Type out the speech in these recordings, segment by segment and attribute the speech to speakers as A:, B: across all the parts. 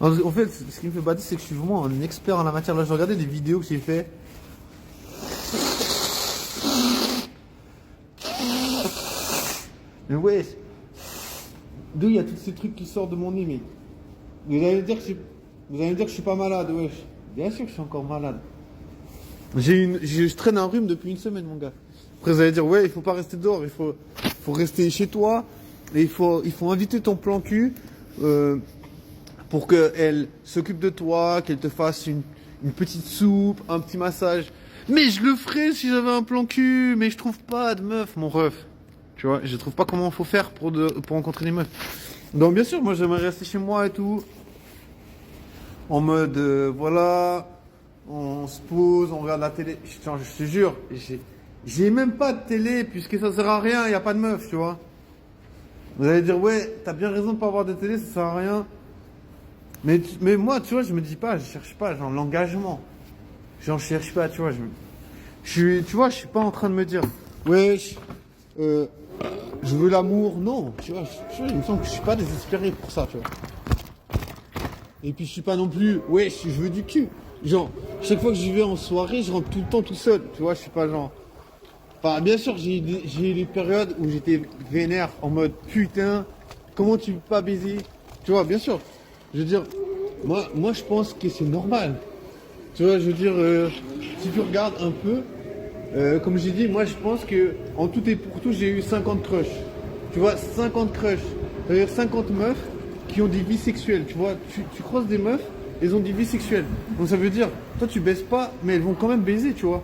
A: En fait, ce qui me fait bader, c'est que je suis vraiment un expert en la matière. Là, je regardais des vidéos que j'ai fait. Mais ouais, d'où il y a tous ces trucs qui sortent de mon nez, mec. Vous allez me dire que je suis pas malade, wesh. Bien sûr que je suis encore malade. Je traîne un rhume depuis une semaine, mon gars. Après, vous allez dire, ouais, il faut pas rester dehors, faut rester chez toi. Et il faut inviter ton plan cul pour qu'elle s'occupe de toi, qu'elle te fasse une petite soupe, un petit massage. Mais je le ferais si j'avais un plan cul, mais je trouve pas de meuf, mon ref. Tu vois, je trouve pas comment il faut faire pour rencontrer des meufs. Donc bien sûr, moi j'aimerais rester chez moi et tout. En mode, voilà, on se pose, on regarde la télé. Je te jure, j'ai même pas de télé puisque ça sert à rien, il y a pas de meuf, tu vois. Vous allez dire, ouais, t'as bien raison de pas avoir de télé, ça sert à rien. Mais moi, tu vois, je me dis pas, je cherche pas, genre l'engagement. J'en cherche pas, tu vois. Tu vois, je suis pas en train de me dire, ouais, je veux l'amour. Non, tu vois, il me semble que je suis pas désespéré pour ça, tu vois. Et puis je suis pas non plus, ouais, je veux du cul. Genre, chaque fois que j'y vais en soirée, je rentre tout le temps tout seul, tu vois, je suis pas genre. Enfin, bien sûr, j'ai des périodes où j'étais vénère en mode putain, comment tu peux pas baiser? Tu vois, bien sûr. Je veux dire, moi je pense que c'est normal. Tu vois, je veux dire, si tu regardes un peu, comme j'ai dit, moi je pense que en tout et pour tout, j'ai eu 50 crushs. Tu vois, 50 crushs. C'est-à-dire 50 meufs qui ont des vies sexuelles. Tu vois, tu croises des meufs, elles ont des vies sexuelles. Donc ça veut dire, toi tu baises pas, mais elles vont quand même baiser, tu vois.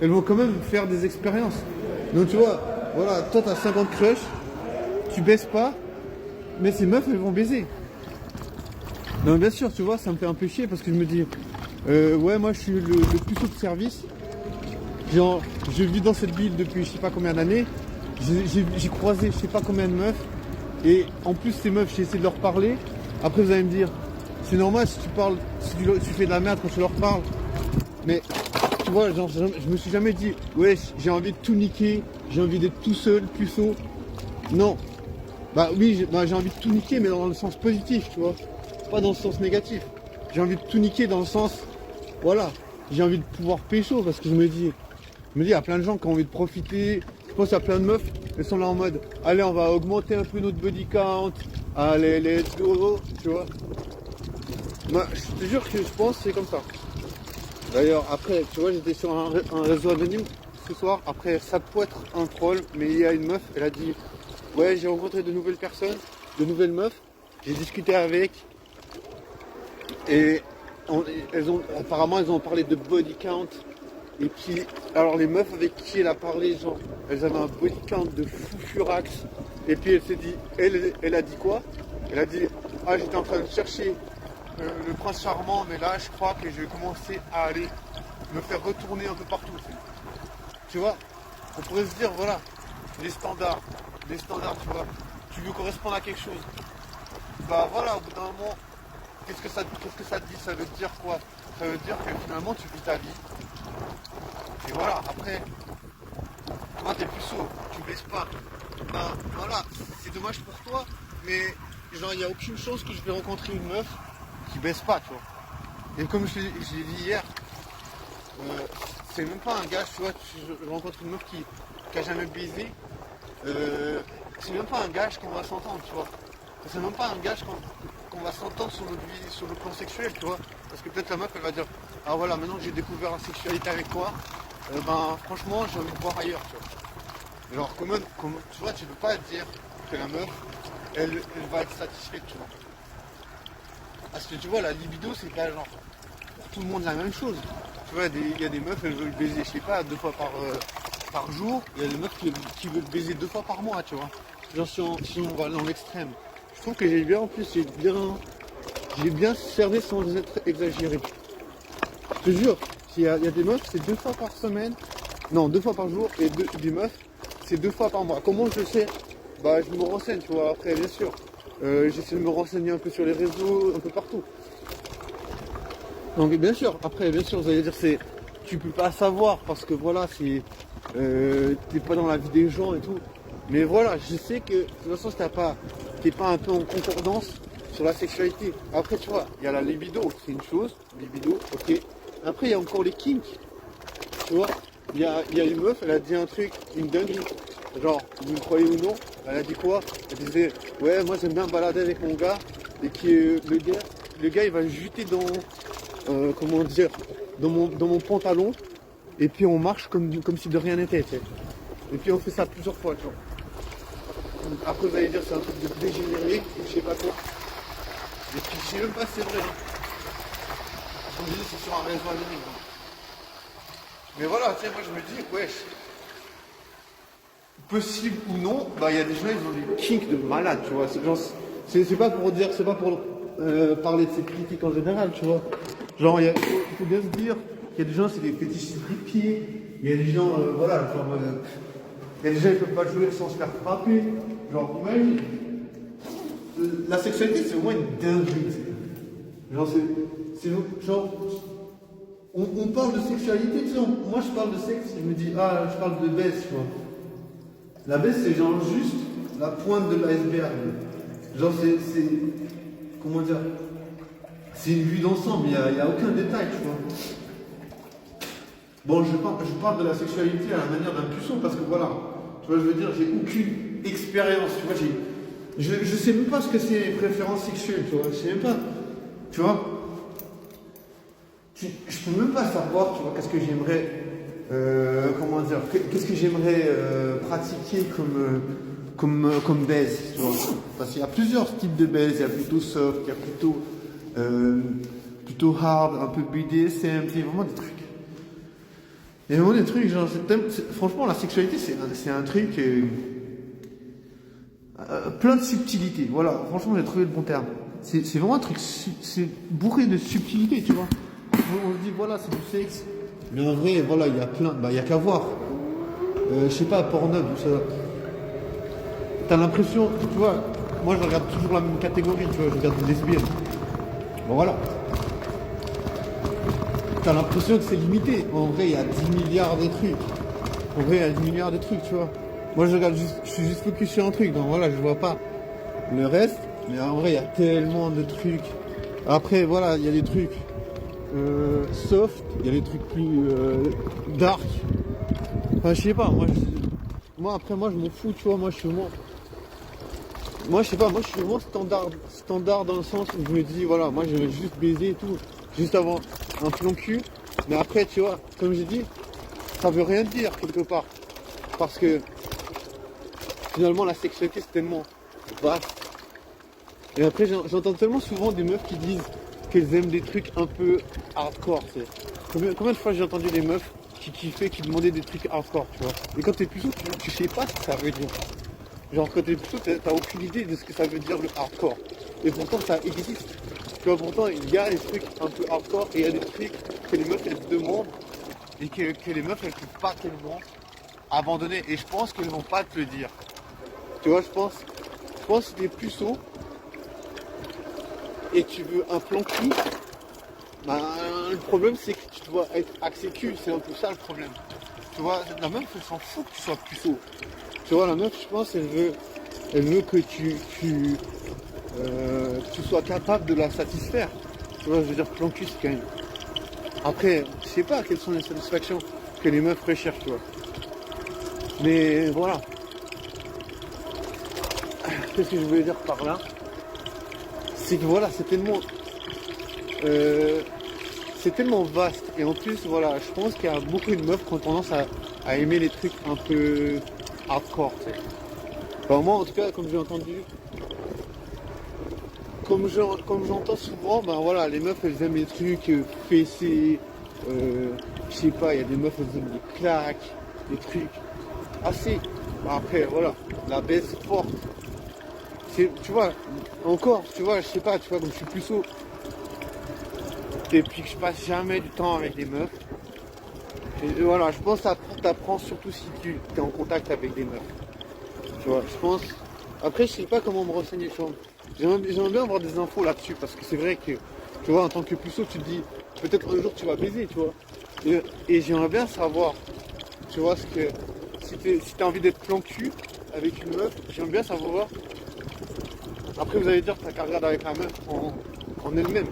A: Elles vont quand même faire des expériences. Donc tu vois, voilà, toi t'as 50 crushs, tu baises pas, mais ces meufs elles vont baiser. Donc bien sûr, tu vois, ça me fait un peu chier parce que je me dis, ouais, moi je suis le puceau de service. Genre, je vis dans cette ville depuis je sais pas combien d'années. J'ai croisé je sais pas combien de meufs. Et en plus, ces meufs, j'ai essayé de leur parler. Après, vous allez me dire, c'est normal si tu parles, si tu fais de la merde quand tu leur parles. Mais tu vois, genre, je me suis jamais dit, ouais, j'ai envie de tout niquer, j'ai envie d'être tout seul, puceau. Non. Bah oui, j'ai envie de tout niquer, mais dans le sens positif, tu vois. Pas dans le sens négatif. J'ai envie de tout niquer dans le sens, voilà, j'ai envie de pouvoir pécho parce que je me dis, il y a plein de gens qui ont envie de profiter. Je pense à plein de meufs, elles sont là en mode, allez, on va augmenter un peu notre body count, allez, let's go, tu vois. Moi, je te jure que je pense que c'est comme ça. D'ailleurs, après, tu vois, j'étais sur un réseau anonyme ce soir. Après, ça peut être un troll, mais il y a une meuf, elle a dit, ouais, j'ai rencontré de nouvelles personnes, de nouvelles meufs. J'ai discuté avec. Et apparemment, elles ont parlé de body count. Et puis, alors les meufs avec qui elle a parlé, genre, elles avaient un body count de fou furax. Et puis elle s'est dit, elle a dit quoi? Elle a dit, ah, j'étais en train de chercher le prince charmant, mais là, je crois que je vais commencer à aller me faire retourner un peu partout. Tu vois, on pourrait se dire, voilà, les standards, tu vois, tu veux correspondre à quelque chose. Bah voilà, au bout d'un moment, qu'est-ce que ça te dit? Ça veut dire quoi? Ça veut dire que finalement, tu vis ta vie. Et voilà, après, toi t'es puceau, tu baisses pas. Ben voilà, c'est dommage pour toi, mais genre il n'y a aucune chance que je vais rencontrer une meuf qui baisse pas, tu vois. Et comme je l'ai dit hier, c'est même pas un gage, tu vois, je rencontre une meuf qui a jamais baisé, c'est même pas un gage qu'on va s'entendre, tu vois. C'est même pas un gage qu'on va s'entendre sur notre vie, sur le plan sexuel, tu vois. Parce que peut-être la meuf elle va dire, ah voilà, maintenant que j'ai découvert la sexualité avec toi, ben franchement j'ai envie de voir ailleurs, tu vois. Genre comment tu vois, tu peux pas dire que la meuf elle va être satisfaite, tu vois. Parce que tu vois, la libido c'est pas genre pour tout le monde la même chose. Tu vois, il y a des meufs, elles veulent baiser, je sais pas, 2 fois par jour. Il y a des meufs qui veulent baiser 2 fois par mois, tu vois. Genre si on va dans l'extrême. Je trouve que j'ai bien servi sans être exagéré. Je te jure, il y a des meufs, c'est 2 fois par semaine, non, 2 fois par jour, et des meufs, c'est 2 fois par mois. Comment je le sais? Bah, je me renseigne, tu vois, après, bien sûr. J'essaie de me renseigner un peu sur les réseaux, un peu partout. Donc, bien sûr, après, bien sûr, vous allez dire, tu peux pas savoir, parce que voilà, t'es pas dans la vie des gens et tout. Mais voilà, je sais que, de toute façon, si t'es pas un peu en concordance, sur la sexualité. Après, tu vois, il y a la libido, c'est une chose, libido, ok. Après, il y a encore les kinks, tu vois. Il y a une meuf, elle a dit un truc, une dinguerie. Genre, vous me croyez ou non, elle a dit quoi? Elle disait, ouais, moi j'aime bien me balader avec mon gars, et que le gars il va jeter dans, comment dire, dans mon pantalon, et puis on marche comme si de rien n'était, tu sais. Et puis on fait ça plusieurs fois, tu vois. Après vous allez dire c'est un truc de dégénéré, ou je sais pas quoi. Et puis je sais même pas si c'est vrai. Comme je dis, c'est sur un réseau anonyme. Hein. Mais voilà, tu sais, moi je me dis, wesh, possible ou non, bah il y a des gens, ils ont des kinks de malades, tu vois. C'est pas pour dire, c'est pas pour parler de ces critiques en général, tu vois. Genre, il faut bien se dire qu'il y a des gens, c'est des fétichistes de pieds, il y a des gens, voilà, genre, il y a des gens, ils peuvent pas jouer sans se faire frapper. Genre, imagine, la sexualité, c'est au moins une dinguerie, tu sais. Genre, genre, on parle de sexualité, tu sais, moi je parle de sexe, je me dis, ah, je parle de baisse, tu vois. La baisse, c'est genre juste la pointe de l'iceberg. Genre, c'est. Comment dire? C'est une vue d'ensemble, il n'y a aucun détail, tu vois. Bon, je parle de la sexualité à la manière d'un puceau, parce que voilà, tu vois, je veux dire, j'ai aucune expérience, tu vois, je sais même pas ce que c'est les préférences sexuelles, tu vois, je sais même pas, tu vois. Je peux même pas savoir, tu vois, qu'est-ce que j'aimerais, comment dire, qu'est-ce que j'aimerais pratiquer comme baise, tu vois. Parce qu'il y a plusieurs types de baise, il y a plutôt soft, il y a plutôt hard, un peu BDSM, il y a vraiment des trucs. Il y a vraiment des trucs, genre, franchement, la sexualité, c'est un truc plein de subtilité. Voilà, franchement, j'ai trouvé le bon terme. C'est vraiment un truc, c'est bourré de subtilité, tu vois. On se dit, voilà, c'est du sexe. Mais en vrai, voilà, il y a plein, bah, il y a qu'à voir. Je sais pas, Pornhub, tout ça. T'as l'impression, tu vois, moi je regarde toujours la même catégorie, tu vois, je regarde les lesbiennes. Bon, voilà. T'as l'impression que c'est limité. En vrai, il y a 10 milliards de trucs. En vrai, il y a 10 milliards de trucs, tu vois. Moi, je regarde juste, je suis juste focus sur un truc, donc voilà, je vois pas le reste. Mais en vrai, il y a tellement de trucs. Après, voilà, il y a des trucs soft, il y a des trucs plus dark. Enfin, je sais pas, moi, après, moi, je m'en fous, tu vois, moi, je suis vraiment... Moi, je sais pas, moi, je suis vraiment standard dans le sens où je me dis, voilà, moi, je vais juste baiser et tout, juste avant un plomb cul. Mais après, tu vois, comme j'ai dit, ça veut rien dire, quelque part. Parce que, finalement, la sexualité, c'est tellement vaste. Et après, j'entends tellement souvent des meufs qui disent qu'elles aiment des trucs un peu hardcore, tu sais. Combien de fois j'ai entendu des meufs qui kiffaient, qui demandaient des trucs hardcore, tu vois. Et quand t'es puceau, tu sais pas ce que ça veut dire. Genre quand t'es puceau, t'as aucune idée de ce que ça veut dire le hardcore. Et pourtant ça existe. Tu vois, pourtant il y a des trucs un peu hardcore et il y a des trucs que les meufs elles demandent et que les meufs elles peuvent pas tellement abandonner. Et je pense qu'elles vont pas te le dire. Tu vois, je pense que t'es puceau et tu veux un plan cul. Bah, le problème c'est que tu dois être axé cul, c'est un peu ça le problème. Tu vois, la meuf elle s'en fout que tu sois puceau. Tu vois, la meuf, je pense, elle veut que tu sois capable de la satisfaire. Tu vois, je veux dire, plan cul, c'est quand même. Après, je sais pas quelles sont les satisfactions que les meufs recherchent, tu vois. Mais voilà. Qu'est-ce que je voulais dire par là? C'est que voilà, c'est tellement vaste. Et en plus, voilà, je pense qu'il y a beaucoup de meufs qui ont tendance à aimer les trucs un peu hardcore, tu sais. Enfin, moi, en tout cas, comme j'ai entendu, comme j'entends souvent, ben voilà, les meufs, elles aiment les trucs fessés, je sais pas, il y a des meufs, elles aiment les claques, des trucs assez. Après, voilà, la baisse forte. Tu vois, encore, tu vois, je sais pas, tu vois, comme je suis puceau, et puis que je passe jamais du temps avec les meufs. Et voilà, je pense que t'apprends surtout si tu es en contact avec des meufs. Tu vois, je pense. Après, je sais pas comment me renseigner. J'aimerais bien avoir des infos là-dessus parce que c'est vrai que, tu vois, en tant que puceau, tu te dis peut-être un jour tu vas baiser, tu vois. Et j'aimerais bien savoir, tu vois, ce que si t'as envie d'être plan cul avec une meuf, j'aimerais bien savoir Après, vous allez dire, t'as qu'à regarder avec la meuf en elle-même.